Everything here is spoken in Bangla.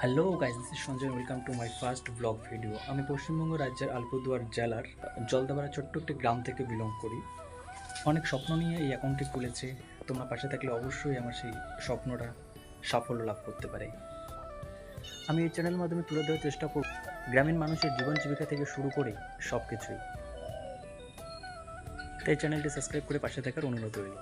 Hello guys, this is Sanjay. Welcome to my first blog video. আমি পশ্চিমবঙ্গ রাজ্যের আলিপুরদুয়ার জেলার জলদাপাড়া ছোট্ট একটি গ্রাম থেকে বিলং করি। অনেক স্বপ্ন নিয়ে এই অ্যাকাউন্টটি খুলেছে। তোমরা পাশে থাকলে অবশ্যই আমার সেই স্বপ্নটা সাফল্য লাভ করতে পারে। আমি এই চ্যানেলের মাধ্যমে তুলে ধরার চেষ্টা করব গ্রামীণ মানুষের জীবন জীবিকা থেকে শুরু করে সব কিছুই। তাই চ্যানেলটি সাবস্ক্রাইব করে পাশে থাকার অনুরোধ রইল।